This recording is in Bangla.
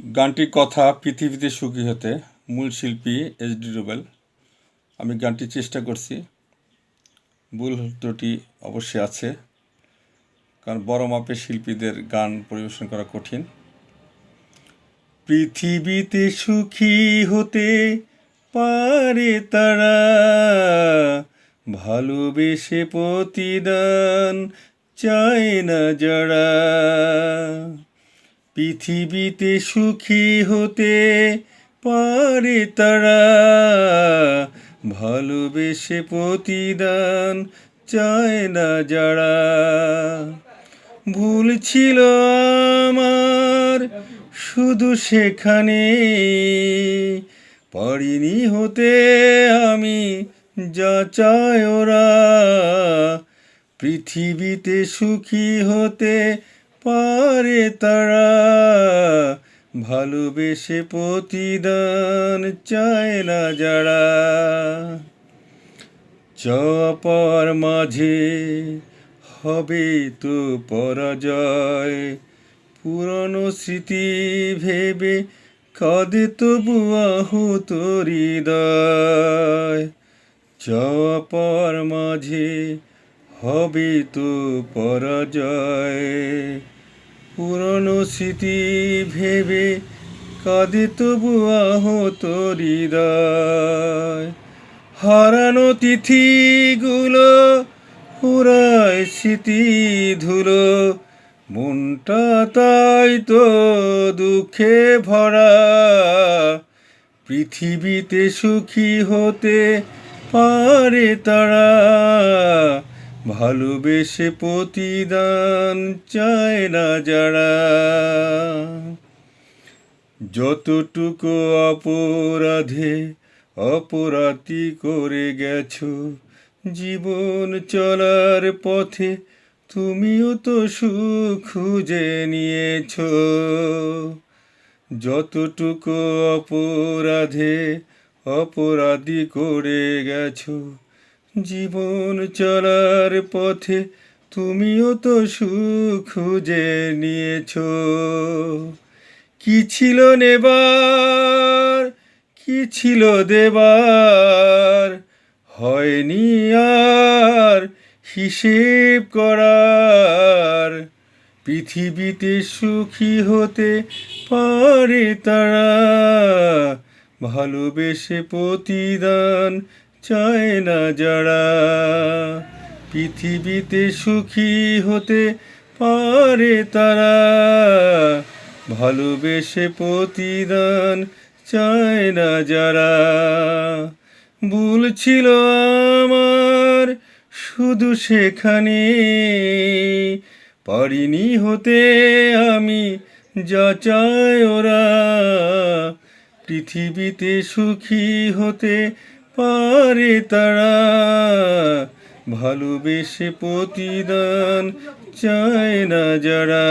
গানটির কথা পৃথিবীতে সুখী হতে, মূল শিল্পী এইচ.ডি. রুবেল। আমি গানটি চেষ্টা করছি, ভুল ত্রুটি অবশ্যই আছে, কারণ বড় মাপের শিল্পীদের গান পরিবেশন করা কঠিন। পৃথিবীতে সুখী হতে পারে তারা, ভালোবেসে প্রতিদান চায় না যারা। পৃথিবীতে সুখী হতে পারে তারা, ভালোবেসে প্রতিদান চায় না যারা। ভুল ছিল আমার শুধু সেখানে, পারিনি হতে আমি যা চায় ওরা। পৃথিবীতে সুখী হতে পারে তারা, ভালোবেসে প্রতিদান চায় না যারা। চাপার মাঝে হবে তো পরাজয়, পুরনো স্মৃতি ভেবে কাঁদে তবু আহত হৃদয়। চাপার মাঝে হবে তো পরাজয়, পুরনো স্মৃতি ভেবে কাঁদে তবু আহত হৃদয়। হারানো তিথিগুলো পুরায় স্মৃতি ধুলো, মনটা তাই তো দুঃখে ভরা। পৃথিবীতে সুখী হতে পারে তারা, ভালোবেসে প্রতিদান চায় না যারা। যতটুকু অপরাধে অপরাধী করে গেছো, জীবন চলার পথে তুমিও তো সুখ খুঁজে নিয়েছো। যতটুকু অপরাধে অপরাধী করে গেছো, জীবন চলার পথে তুমিও তো সুখ খুঁজে নিয়েছো। কি ছিল নেবার, কি ছিল দেবার, হয়নি আর হিসেব করার। পৃথিবীতে সুখী হতে পারে তারা, ভালোবেসে প্রতিদান চায় না যারা। পৃথিবীতে সুখী হতে পারে তারা, ভালোবেসে প্রতিদান চায় না যারা। ভুল ছিল আমার শুধু সেখানে, পারিনি হতে আমি যা চায় ওরা। পৃথিবীতে সুখী হতে পারে তারা, ভালোবেসে প্রতিদান চায় না যারা।